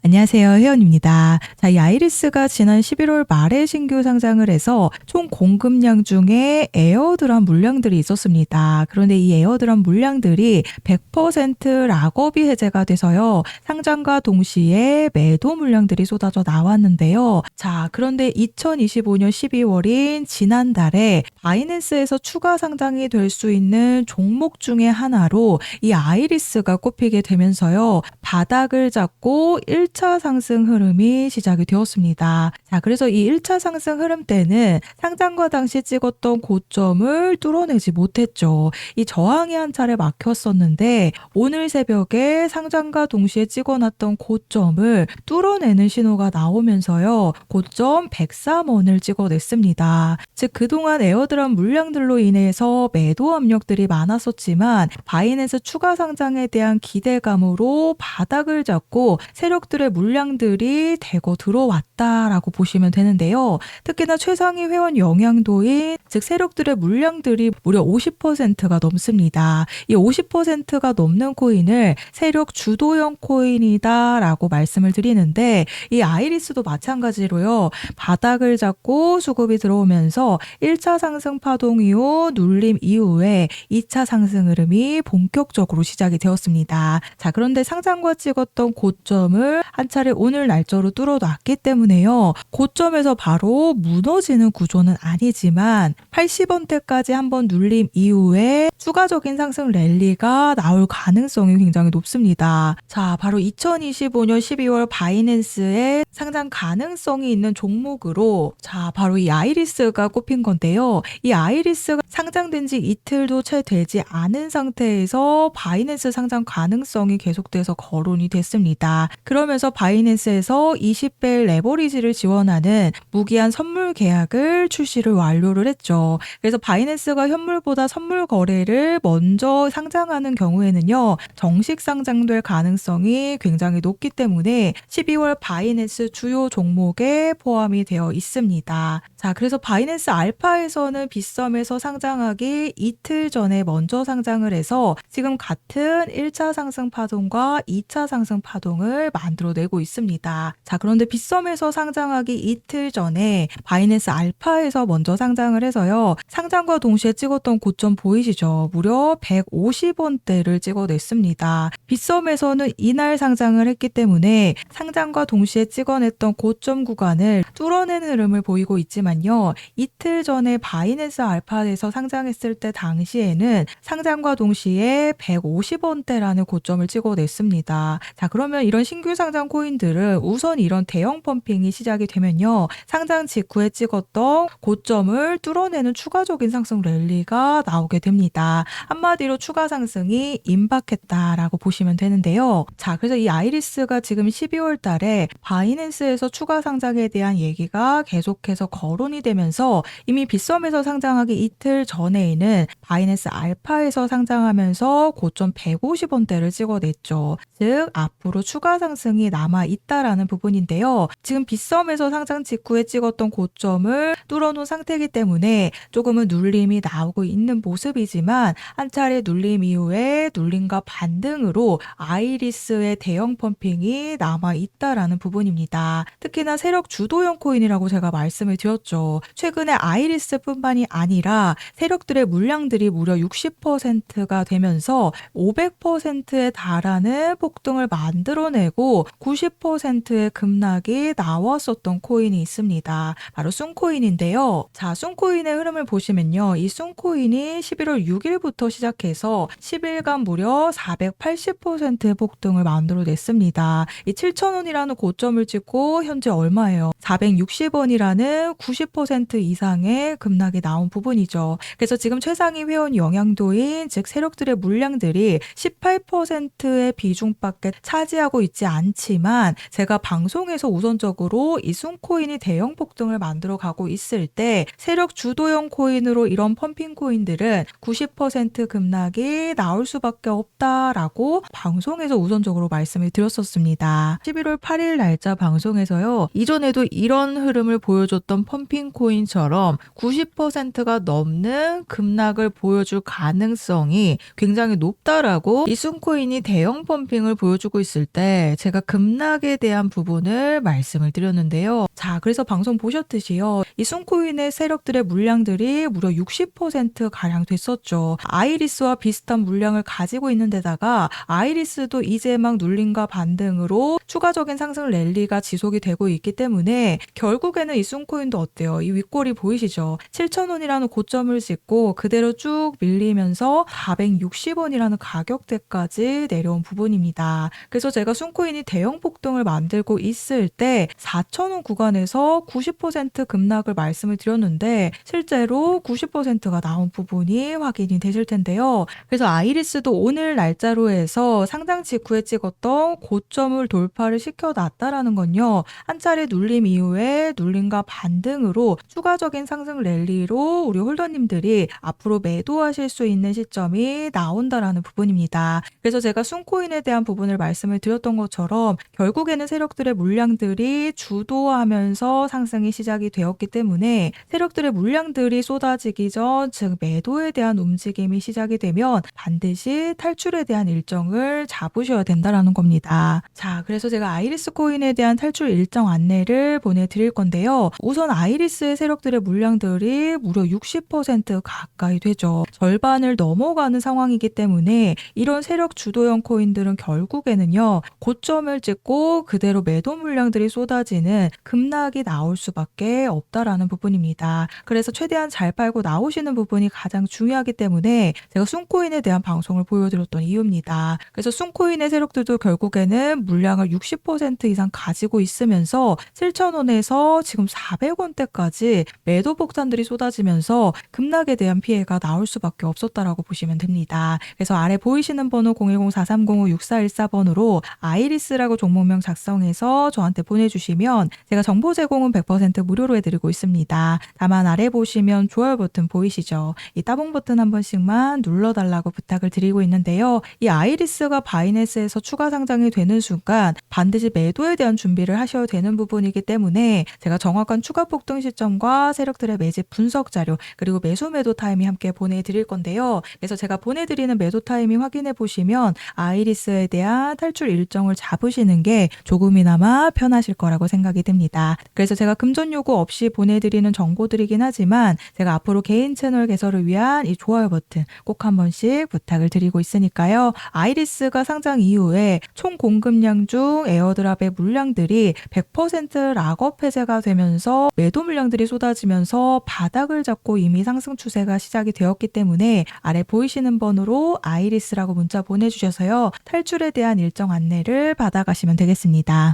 안녕하세요. 혜연입니다. 자, 이 아이리스가 지난 11월 말에 신규 상장을 해서 총 공급량 중에 에어드랍 물량들이 있었습니다. 그런데 이 에어드랍 물량들이 100% 락업이 해제가 돼서요. 상장과 동시에 매도 물량들이 쏟아져 나왔는데요. 자, 그런데 2025년 12월인 지난달에 바이낸스에서 추가 상장이 될 수 있는 종목 중에 하나로 이 아이리스가 꼽히게 되면서요. 바닥을 잡고 1차 상승 흐름이 시작이 되었습니다. 자, 그래서 이 1차 상승 흐름 때는 상장과 당시 찍었던 고점을 뚫어내지 못했죠. 이 저항이 한 차례 막혔었는데 오늘 새벽에 상장과 동시에 찍어놨던 고점을 뚫어내는 신호가 나오면서요. 고점 103원을 찍어냈습니다. 즉 그동안 에어드랍 물량들로 인해서 매도 압력들이 많았었지만 바이낸스 추가 상장에 대한 기대감으로 바닥을 잡고 세력들의 물량들이 대거 들어왔다라고 보시면 되는데요. 특히나 최상위 회원 영향도인 즉 세력들의 물량들이 무려 50%가 넘습니다. 이 50%가 넘는 코인을 세력 주도형 코인이다라고 말씀을 드리는데 이 아이리스도 마찬가지로요. 바닥을 잡고 수급이 들어오면서 1차 상승 파동 이후 눌림 이후에 2차 상승 흐름이 본격적으로 시작이 되었습니다. 자, 그런데 상장과 찍었던 고점을 한 차례 오늘 날짜로 뚫어놨기 때문에요. 고점에서 바로 무너지는 구조는 아니지만 80원대까지 한번 눌림 이후에 추가적인 상승 랠리가 나올 가능성이 굉장히 높습니다. 자, 바로 2025년 12월 바이낸스의 상장 가능성이 있는 종목으로 자, 바로 이 아이리스가 꼽힌 건데요. 이 아이리스가 상장된 지 이틀도 채 되지 않은 상태에서 바이낸스 상장 가능성이 계속돼서 거론이 됐습니다. 그러면서 바이낸스에서 20배 레버리지를 지원하는 무기한 선물 계약을 출시를 완료를 했죠. 그래서 바이낸스가 현물보다 선물 거래를 먼저 상장하는 경우에는요. 정식 상장될 가능성이 굉장히 높기 때문에 12월 바이낸스 주요 종목에 포함이 되어 있습니다. 자, 그래서 바이낸스 알파에서는 빗썸에서 상장하기 이틀 전에 먼저 상장을 해서 지금 같은 1차 상승 파동과 2차 상승 파동을 만들어내고 있습니다. 자, 그런데 빗썸에서 상장하기 이틀 전에 바이낸스 알파에서 먼저 상장을 해서요. 상장과 동시에 찍었던 고점 보이시죠? 무려 150원대를 찍어냈습니다. 빗썸에서는 이날 상장을 했기 때문에 상장과 동시에 찍어냈던 고점 구간을 뚫어낸 흐름을 보이고 있지만요. 이틀 전에 바이낸스 알파에서 상장했을 때 당시에는 상장과 동시에 150원대라는 고점을 찍어냈습니다. 자, 그러면 이런 신규 상장 코인들은 우선 이런 대형 펌핑이 시작이 되면요. 상장 직후에 찍었던 고점을 뚫어내는 추가적인 상승 랠리가 나오게 됩니다. 한마디로 추가 상승이 임박했다라고 보시면 되는데요. 자, 그래서 이 아이리스가 지금 12월 달에 바이낸스에서 추가 상장에 대한 얘기가 계속해서 거론이 되면서 이미 빗썸에서 상장하기 이틀 전에는 바이낸스 알파에서 상장하면서 고점 150원대를 찍어냈죠. 즉 앞으로 추가 상승이 남아있다라는 부분인데요. 지금 빗썸에서 상장 직후에 찍었던 고점을 뚫어놓은 상태이기 때문에 조금은 눌림이 나오고 있는 모습이지만 한 차례 눌림 이후에 눌림과 반등으로 아이리스의 대형 펌핑이 남아있다라는 부분입니다. 특히나 세력 주도형 코인이라고 제가 말씀을 드렸죠. 최근에 아이리스뿐만이 아니라 세력들의 물량들이 무려 60%가 되면서 500%에 달하는 폭등을 만들어내고 90%의 급락이 나왔었던 코인이 있습니다. 바로 쏨코인인데요. 자, 쏨코인의 흐름을 보시면요. 이 쏨코인이 11월 6일부터 시작해서 10일간 무려 480%의 폭등을 만들어냈습니다. 이 7,000원이라는 고점을 찍고 현재 얼마예요? 460원이라는 90% 이상의 급락이 나온 부분이죠. 그래서 지금 최상위 회원 영향도인 즉 세력들의 물량들이 18%의 비중밖에 차지하고 있지 않지만 제가 방송에서 우선적으로 이 쏨코인이 대형 폭등을 만들어 가고 있을 때 세력 주도형 코인으로 이런 펌핑 코인들은 90% 급락이 나올 수밖에 없다라고 방송에서 우선적으로 말씀을 드렸었습니다. 11월 8일 날짜 방송에서요. 이전에도 이런 흐름을 보여줬던 펌핑 코인처럼 90%가 넘는 급락을 보여줄 가능성이 굉장히 높다라고 이 쏨코인이 대형 펌핑을 보여주고 있을 때 제가 급락에 대한 부분을 말씀을 드렸는데요. 자, 그래서 방송 보셨듯이요. 이 순코인의 세력들의 물량들이 무려 60% 가량 됐었죠. 아이리스와 비슷한 물량을 가지고 있는 데다가 아이리스도 이제 막 눌림과 반등으로 추가적인 상승 랠리가 지속이 되고 있기 때문에 결국에는 이 순코인도 어때요? 이 윗골이 보이시죠? 7,000원이라는 고점을 찍고 그대로 쭉 밀리면서 460원이라는 가격대까지 내려온 부분입니다. 그래서 제가 순코인이 대형 폭등을 만들고 있을 때 4,000원 구간에서 90% 급락을 말씀을 드렸는데 실제로 90%가 나온 부분이 확인이 되실 텐데요. 그래서 아이리스도 오늘 날짜로 해서 상장 직후에 찍었던 고점을 돌파를 시켜놨다라는 건요. 한 차례 눌림 이후에 눌림과 반등으로 추가적인 상승 랠리로 우리 홀더님들이 앞으로 매도하실 수 있는 시점이 나온다라는 부분입니다. 그래서 제가 순코인에 대한 부분을 말씀을 드렸던 것처럼 결국에는 세력들의 물량들이 주도하면서 상승이 시작이 되었기 때문에 세력들의 물량들이 쏟아지기 전, 즉 매도에 대한 움직임이 시작이 되면 반드시 탈출에 대한 일정을 잡으셔야 된다라는 겁니다. 자, 그래서 제가 아이리스 코인에 대한 탈출 일정 안내를 보내드릴 건데요. 우선 아이리스의 세력들의 물량들이 무려 60% 가까이 되죠. 절반을 넘어가는 상황이기 때문에 이런 세력 주도형 코인들은 결국에는요. 고점을 찍고 그대로 매도 물량들이 쏟아지는 급락이 나올 수밖에 없다라는 부분입니다. 그래서 최대한 잘 팔고 나오시는 부분이 가장 중요하기 때문에 제가 순코인에 대한 방송을 보여드렸던 이유입니다. 그래서 순코인의 세력들도 결국에는 물량을 60% 이상 가지고 있으면서 7,000원에서 지금 400원대까지 매도 폭탄들이 쏟아지면서 급락에 대한 피해가 나올 수밖에 없었다라고 보시면 됩니다. 그래서 아래 보이시는 번호 010-4305-6414번으로 아이리스라고 종목명 작성해서 저한테 보내주시면 제가 정보 제공은 100% 무료로 해드리고 있습니다. 다만 아래 보시면 좋아요 버튼 보이시죠? 이 따봉 버튼 한 번씩만 눌러달라고 부탁을 드리고 있는데요. 이 아이리스가 바이낸스에서 추가 상장이 되는 순간 반드시 매도에 대한 준비를 하셔야 되는 부분이기 때문에 제가 정확한 추가 폭등 시점과 세력들의 매집 분석 자료 그리고 매수 매도 타이밍 함께 보내드릴 건데요. 그래서 제가 보내드리는 매도 타이밍 확인해 보시면 아이리스에 대한 탈출 일정을 잡으시는 게 조금이나마 편하실 거라고 생각이 듭니다. 그래서 제가 금전 요구 없이 보내드리는 정보들이긴 하지만 제가 앞으로 개인 채널 개설을 위한 이 좋아요 버튼 꼭 한 번씩 부탁을 드리고 있으니까요. 아이리스가 상장 이후에 총 공급량 중 에어드랍의 물량들이 100% 락업 해제가 되면서 매도 물량들이 쏟아지면서 바닥을 잡고 이미 상승 추세가 시작이 되었기 때문에 아래 보이시는 번호로 아이리스라고 문자 보내주셔서요. 탈출에 대한 일정 안내를 받아가시면 되겠습니다.